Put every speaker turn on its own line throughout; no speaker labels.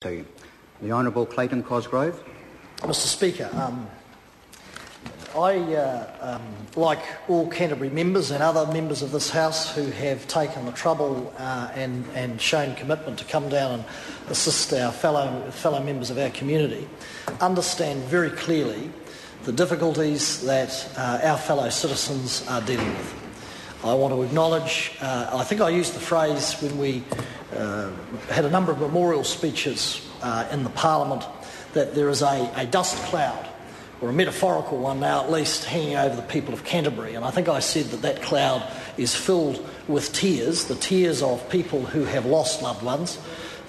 To the Honourable Clayton Cosgrove.
Mr Speaker, I, like all Canterbury members and other members of this House who have taken the trouble and shown commitment to come down and assist our fellow members of our community, understand very clearly the difficulties that our fellow citizens are dealing with. I want to acknowledge, I think I used the phrase when we had a number of memorial speeches in the Parliament, that there is a dust cloud, or a metaphorical one now at least, hanging over the people of Canterbury. And I think I said that that cloud is filled with tears, the tears of people who have lost loved ones,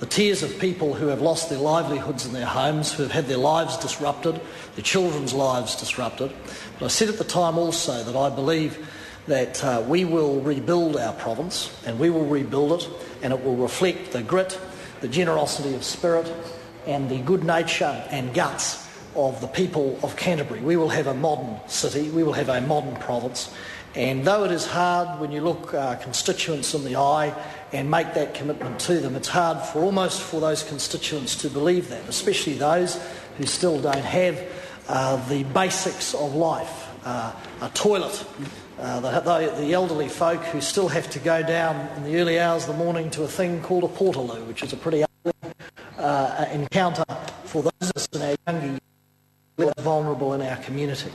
the tears of people who have lost their livelihoods in their homes, who have had their lives disrupted, their children's lives disrupted. But I said at the time also that I believe that we will rebuild our province, and we will rebuild it, and it will reflect the grit, the generosity of spirit and the good nature and guts of the people of Canterbury. We will have a modern city, we will have a modern province, and though it is hard when you look constituents in the eye and make that commitment to them, it's hard almost for those constituents to believe that, especially those who still don't have the basics of life, a toilet, the elderly folk who still have to go down in the early hours of the morning to a thing called a portaloo, which is a pretty ugly encounter for those of us in our younger years who are vulnerable in our community.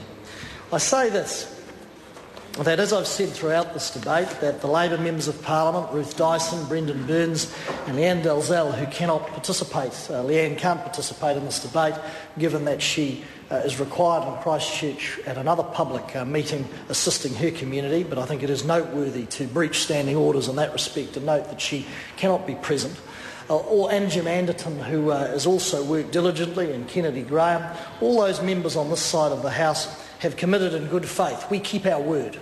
I say this, that as I've said throughout this debate, that the Labor members of Parliament, Ruth Dyson, Brendan Burns and Leanne Dalzell, who cannot participate, Leanne can't participate in this debate given that she is required in Christchurch at another public meeting assisting her community, but I think it is noteworthy to breach standing orders in that respect and note that she cannot be present. Or Jim Anderton, who has also worked diligently, and Kennedy Graham. All those members on this side of the House have committed in good faith. We keep our word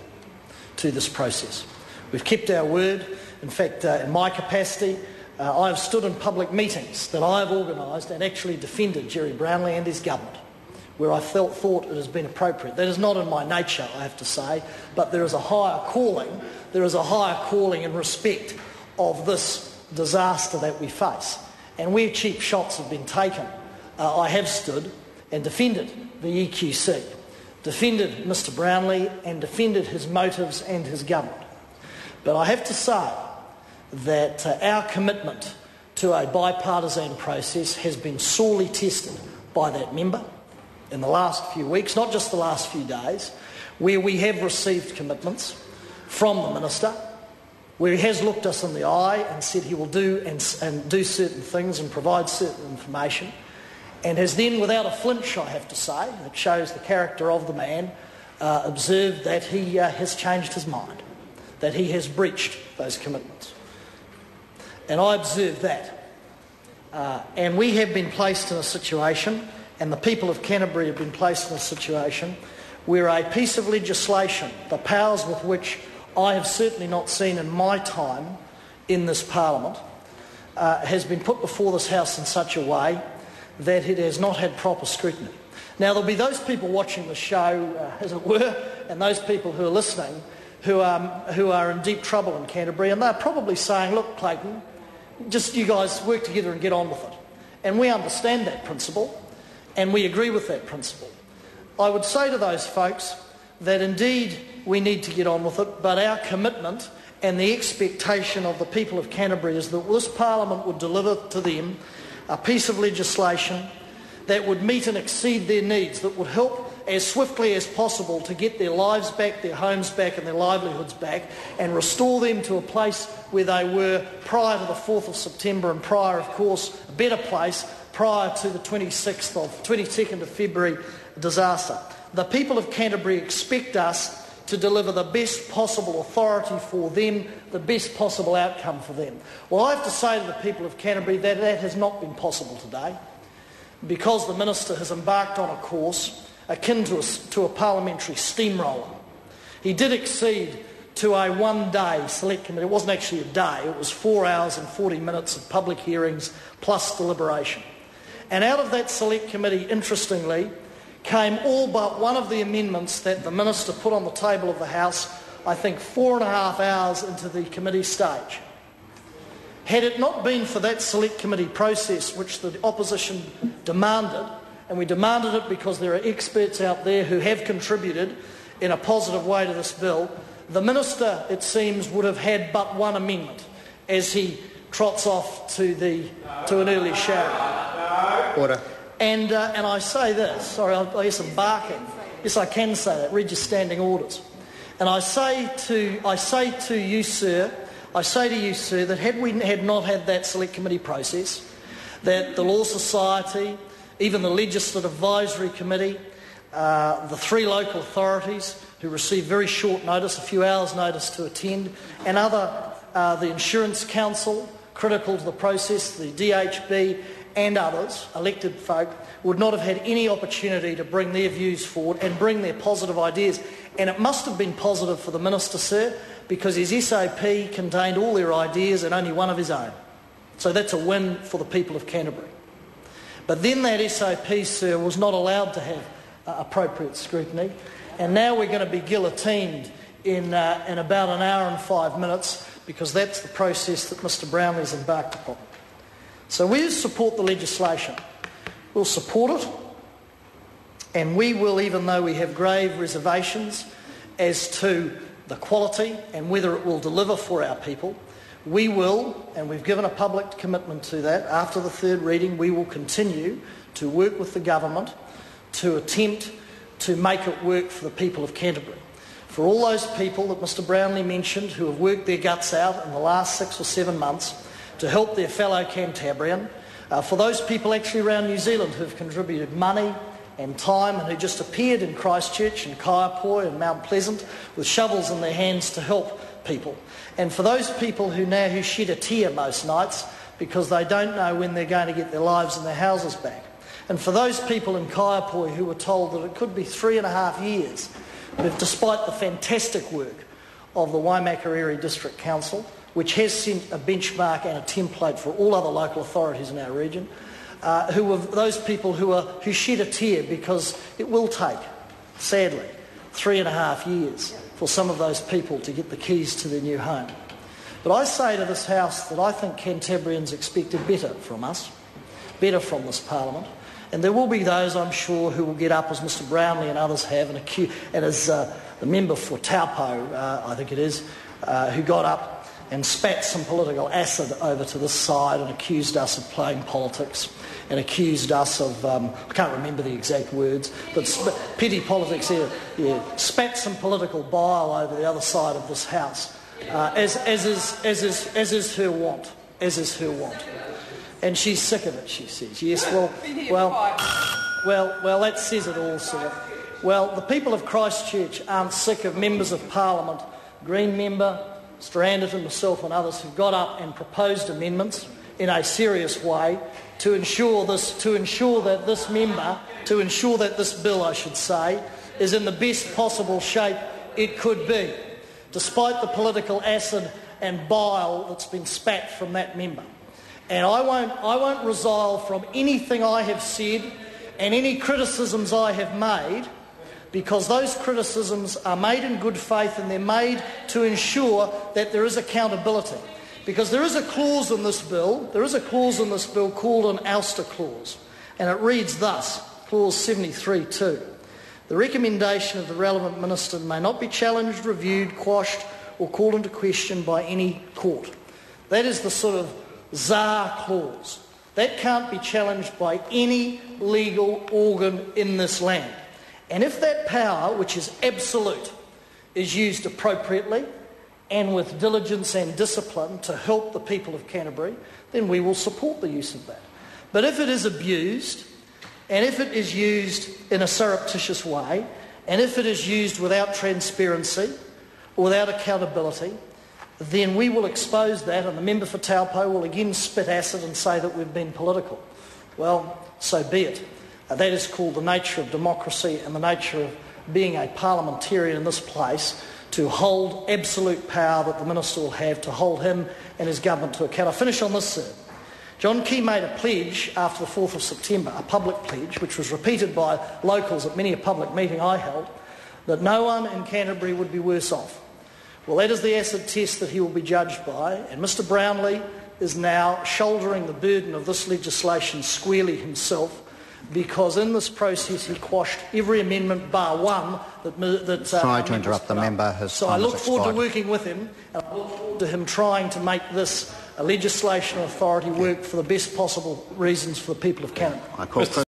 to this process. We've kept our word. In fact, in my capacity, I have stood in public meetings that I have organised and actually defended Jerry Brownlee and his government, where I thought it has been appropriate. That is not in my nature, I have to say, but there is a higher calling. There is a higher calling in respect of this disaster that we face. And where cheap shots have been taken, I have stood and defended the EQC, defended Mr Brownlee and defended his motives and his government. But I have to say that our commitment to a bipartisan process has been sorely tested by that member in the last few weeks, not just the last few days, where we have received commitments from the Minister, where he has looked us in the eye and said he will do and do certain things and provide certain information, and has then, without a flinch, I have to say, that shows the character of the man, observed that he has changed his mind, that he has breached those commitments. And I observed that. And we have been placed in a situation, and the people of Canterbury have been placed in a situation, where a piece of legislation, the powers with which I have certainly not seen in my time in this Parliament, has been put before this House in such a way that it has not had proper scrutiny. Now, there'll be those people watching the show, as it were, and those people who are listening who are in deep trouble in Canterbury, and they're probably saying, look, Clayton, just you guys work together and get on with it. And we understand that principle, and we agree with that principle. I would say to those folks that indeed we need to get on with it, but our commitment and the expectation of the people of Canterbury is that this Parliament would deliver to them a piece of legislation that would meet and exceed their needs, that would help as swiftly as possible to get their lives back, their homes back and their livelihoods back, and restore them to a place where they were prior to the 4th of September and prior, of course, a better place prior to the 22nd of February disaster. The people of Canterbury expect us to deliver the best possible authority for them, the best possible outcome for them. Well, I have to say to the people of Canterbury that that has not been possible today, because the Minister has embarked on a course akin to a parliamentary steamroller. He did accede to a one-day select committee. It wasn't actually a day, it was 4 hours and 40 minutes of public hearings plus deliberation. And out of that select committee, interestingly, came all but one of the amendments that the Minister put on the table of the House, I think 4.5 hours into the committee stage. Had it not been for that select committee process which the opposition demanded, and we demanded it because there are experts out there who have contributed in a positive way to this bill, the minister, it seems, would have had but one amendment as he trots off to an early shower.
Order.
And I say this, sorry, I hear some barking. Yes, I can say that. Read your standing orders. And I say to you, sir, that had we not had that select committee process, that the Law Society, even the Legislative Advisory Committee, the 3 local authorities who received very short notice, a few hours' notice to attend, and the Insurance Council, critical to the process, the DHB and others, elected folk, would not have had any opportunity to bring their views forward and bring their positive ideas. And it must have been positive for the Minister, sir, because his SOP contained all their ideas and only one of his own. So that's a win for the people of Canterbury. But then that SOP, sir, was not allowed to have appropriate scrutiny, and now we're going to be guillotined in about an hour and 5 minutes, because that's the process that Mr Brownlee's embarked upon. So we support the legislation. We'll support it, and we will, even though we have grave reservations as to the quality and whether it will deliver for our people, we will, and we've given a public commitment to that, after the 3rd reading, we will continue to work with the government to attempt to make it work for the people of Canterbury. For all those people that Mr Brownlee mentioned who have worked their guts out in the last 6 or 7 months to help their fellow Cantabrian, for those people actually around New Zealand who have contributed money and time and who just appeared in Christchurch and Kaiapoi and Mount Pleasant with shovels in their hands to help people. And for those people who shed a tear most nights because they don't know when they're going to get their lives and their houses back. And for those people in Kaiapoi who were told that it could be 3.5 years, but despite the fantastic work of the Waimakariri District Council, which has sent a benchmark and a template for all other local authorities in our region, who were those people who shed a tear because it will take, sadly, 3.5 years for some of those people to get the keys to their new home. But I say to this House that I think Cantabrians expected better from us, better from this Parliament, and there will be those, I'm sure, who will get up, as Mr Brownlee and others have, and as the member for Taupo, I think it is, who got up and spat some political acid over to this side and accused us of playing politics and accused us of, I can't remember the exact words, but petty politics, spat some political bile over the other side of this House, as is her want, And she's sick of it, she says. Yes, well, that says it all, sir. Well, the people of Christchurch aren't sick of members of Parliament, Green member, Mr Anderton, myself and others who've got up and proposed amendments in a serious way to ensure that this bill, I should say, is in the best possible shape it could be, despite the political acid and bile that's been spat from that member. And I won't resile from anything I have said and any criticisms I have made, because those criticisms are made in good faith and they're made to ensure that there is accountability. Because there is a clause in this bill called an ouster clause, and it reads thus, clause 73.2. The recommendation of the relevant minister may not be challenged, reviewed, quashed or called into question by any court. That is the sort of czar clause. That can't be challenged by any legal organ in this land. And if that power, which is absolute, is used appropriately and with diligence and discipline to help the people of Canterbury, then we will support the use of that. But if it is abused, and if it is used in a surreptitious way, and if it is used without transparency or without accountability, then we will expose that, and the member for Taupo will again spit acid and say that we've been political. Well, so be it. That is called the nature of democracy and the nature of being a parliamentarian in this place, to hold absolute power that the minister will have to hold him and his government to account. I finish on this, sir. John Key made a pledge after the 4th of September, a public pledge, which was repeated by locals at many a public meeting I held, that no one in Canterbury would be worse off. Well, that is the acid test that he will be judged by, and Mr Brownlee, is now shouldering the burden of this legislation squarely himself, because in this process he quashed every amendment bar one that
Sorry to interrupt, the member.
So I look forward to working with him, and I look forward to him trying to make this a legislation authority work for the best possible reasons for the people of Canterbury.